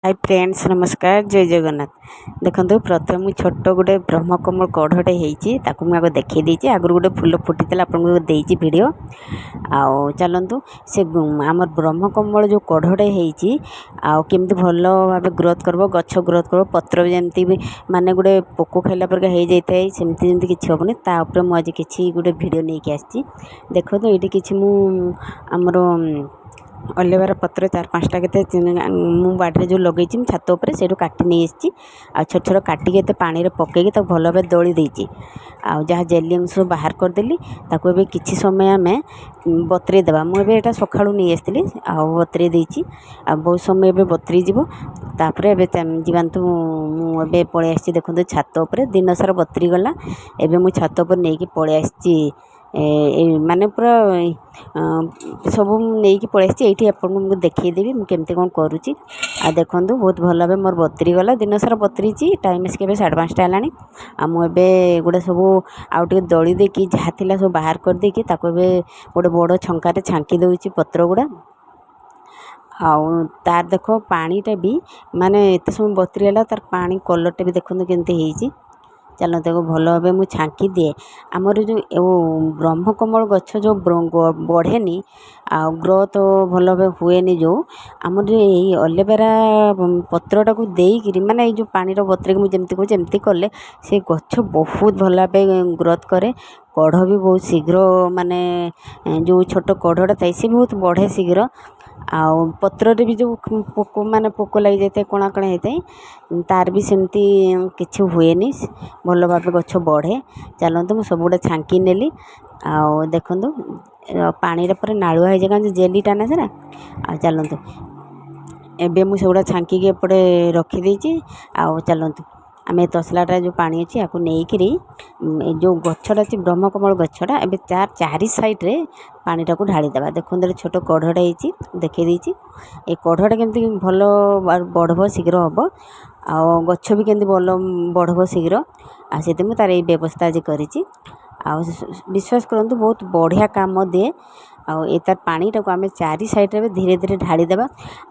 Hi friends नमस्कार जय जगन्नाथ। देखो प्रथम मुझे छोट गोटे ब्रह्मकमल कढ़टे होती मुझे देखी देती आगुरी गोटे फुल फुटी आपको देती वीडियो आउ चलतु से आम ब्रह्मकमल जो कढ़टे होती आमती भल भाव ग्रोथ कर गछ ग्रोथ कर पत्र भी जमी भी मानने गोटे पोक खाला पर हो जाए सेमती जमी किसी हेनी तापर मुझे किसी गोटे वीडियो नहीं आसी देखो ये किसी मुमर अलेवेरा पत्र 4-5टा के मु बाड़ी जो लगे छात उपर से काटी नहीं आसी छोट छोट काटिक पानी पकईकि भल भाव दली देती जहाँ जेली अंश बाहर करदेली ताको किसी समय आम बतरे देवा मुझे यहाँ सका नहीं आसती बतरे देती बहुत समय ए बतरी तापर जीवांतु मुझे पलि आसी देखो छात उपर दिन सारा बतरी गला एवं मुझे छात उपर नहीं पलि आसी माने पूरा सब नहीं पलि ये आपको देखईदेवी मुझे कौन करुँची देखूँ बहुत भल भाव मोर बतरी गला दिन सारा बतरी टाइम आसिक 5:30 है मुझे गोटे सब आउटे दली देकी जहाँ थी सब बाहर कर देकी गोटे बड़ छंकार छांकी दूसरी पत्र गुड़ा तार देख पानीटा भी माने एत समय बतरी है तार पानी कलरटा भी देखो केमती चलो देखो भल भाव मुझे छांकी दिए आमर जो ब्रह्मकमल गछ जो बढ़ेनी आ ग्रोथ भल भाव हुए जो आमर ये अलेवेरा पत्रटा को देकर माने जो पानी बतरे मुझे जमती कले से गछ बहुत भल भाव ग्रोथ करे कढ़ भी बहुत शीघ्र माने जो छोट कढ़टा था सी बहुत बढ़े शीघ्र आउ पत्र भी जो पोक माने पोक लग जाए कणा कणा होता है तार भी सेमती किसी हुए भल भाव गछ बढ़े चलते मुझे सब गुड़ा छांकी नेली आउ देखु पानी पर नालुआ हो जाए जेलीटा ना सर चलतु एवं मुझे गुड़ा छांकी एपटे रखीदे आउ चलतु आम तसलाटा जो पानी अच्छी या नहीं जो गछटा अच्छी ब्रह्मकमल गछटा ए चारि साइड्रे पानीटा को ढालीदेवा देखते छोट कढ़टा होती देखी ये कढ़टा केमती भल बढ़ब शीघ्र हम आ गछ भी केमती भल बढ़ब शीघ्र से तार ये व्यवस्था आज कर विश्वास करूँ बहुत बढ़िया काम दिए तार पानीटा को आम चारि साइड्रे धीरे धीरे ढालीदेवा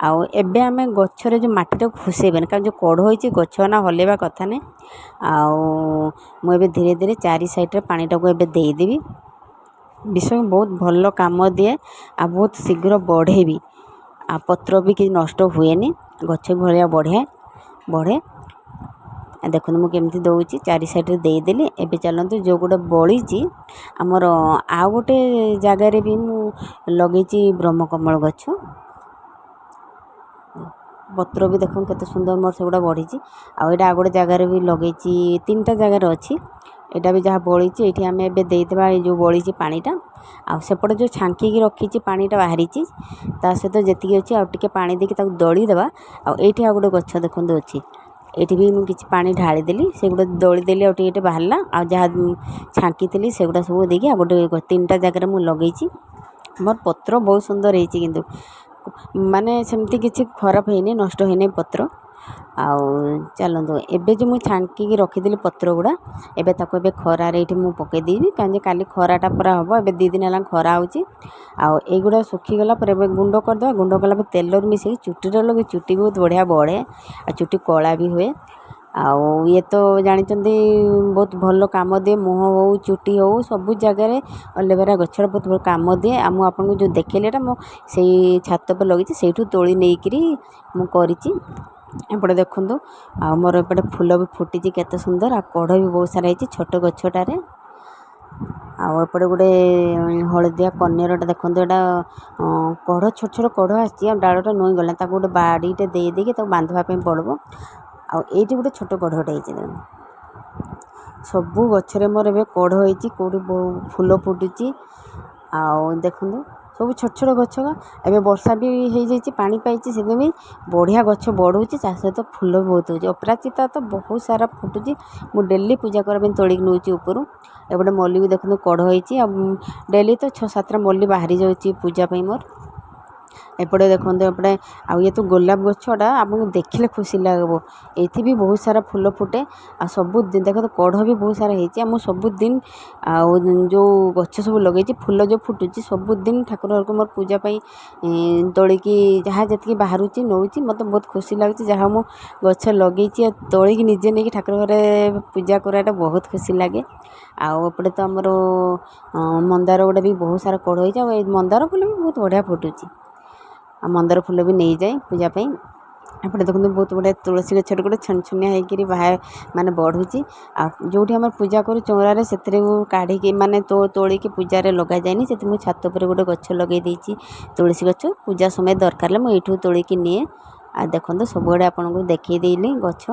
आबे आम गचर जो मटीटा खुसेबे कारण जो कढ़ होती गछ ना हलैवा कथा नहीं मुझे धीरे धीरे चारि साइड्रे पानीटा को एबे देदेवी विश्वास बहुत भल काम दिए आ बहुत शीघ्र बढ़े भी आ पत्र भी किसी नष्ट हुए गछ भाया बढ़िया बढ़े देखो मुझे केमती दूसरी चारि साइड्रे देदेली एवं चलते जो गोटे बड़ी आमर आ गोटे जगार भी लगे ब्रह्मकमल गछ पत्र भी देख केते सुंदर मोर से गुड़ा बढ़ी आईटा आ गोटे जगार भी लगे 3टा जगार अच्छी यहाँ भी जहाँ बड़ी ये आम एवं देदेबा जो बड़ी पानीटा आसेपटे जो छांकी रखी पानीटा बाहरी सहित जी अच्छी आगे पानी देकी दली देवा आईटी आ गोटे गछ देखो अच्छी ये भी मुझे पानी ढालीदेली से गुड़ा दलीदेली आगे बाहरला आ जहाँ छांकी थी से गुड़ा सब देखिए गोटे 3टा जगार मुझे लगे मोर पत्र बहुत सुंदर होती किंतु माने सेमती किसी खराब है नष्ट है पत्र आउ चलतु एबे जो मुझे छांकी रखीदी पत्र गुड़ा एबे ताको एबे खरार ये मुझे पकईदेवी कहीं काली खराटा पूरा हम ए 2 दिन है खरा होगुड़ा सुखीगला गुंड करदे गुंड कला तेल मिसे चुटी लगे चुटी बहुत बढ़िया बढ़े आ चुटी कला भी हुए आउ ये तो जानते बहुत भल काम दिए मुँह हो चुटी हो सब जगह अलेवेरा गछर बहुत भल काम दिए आ मुझे आपको जो देखली से छात पर लगी से तोली नहीं मुझे एपटे देखूँ आ मोर एपटे फूल भी फुटी केते सुंदर आ कढ़ भी बहुत सारा है छोट गछटारे आउपटे गोटे हलदिया कनियरटा देखो यहाँ कढ़ छोट छोट कढ़ आसी डालटा नुई गला गोटे बाड़ीटे देदेकी बांधवाई पड़ो आईटी गोटे छोट कढ़टे सबू गचरे मोर ए कढ़ होती कौटी फूल फुटुची देखूँ सब छोट छोट गछ एवं वर्षा भी हो जाए पानी पाई से बढ़िया गछ बढ़ुची सहित फूल भी बहुत होती अपराजिता तो बहुत सारा फुटुची मु डेली पूजा करने तोड़ नौची ऊपर एपटे मल्ली भी देखो कढ़ होती डेली तो 6-7टा मल्ली बाहरी जाऊँगी पूजापाई मोर एपटे देखो एपटे आउ ये तो गोलाप गछटा आपको देखले खुशी लगे। ये भी बहुत सारा फूल फुटे आ सबुदिन देख तो कढ़ भी बहुत सारा होती। मुझे सबुदिन जो गछ सब लगे फूल जो फुटुची सबुदिन ठाकुर घर को मोर पूजापी तोड़िकी जहाँ जी बाहर नौ मत बहुत खुशी लगे। जहाँ मु गछ लगे तोड़िकी निजे नहीं ठाकुर घर पूजा कराटा बहुत खुशी लगे। आपटे तो आमर मंदार गुड़ा भी बहुत सारा कढ़ हो मंदार फूल भी बहुत बढ़िया फुटुची। आ मंदार फूल भी नहीं जाए पूजापी। एपटे देखते बहुत बढ़िया तुलसी गछ गोटे छनछुनिया होकर बाहर माने बढ़ुची। जो आम पूजा करूँ चौरारे से काढ़ी माने तोड़िकी पूजा लग जाए से मुझे छात पर गोटे गछ लगे तुलसी गछ पूजा समय दरकार मुझे तोड़िकी निए। आ देखो सबुआड़े आपको देखई देली गछ।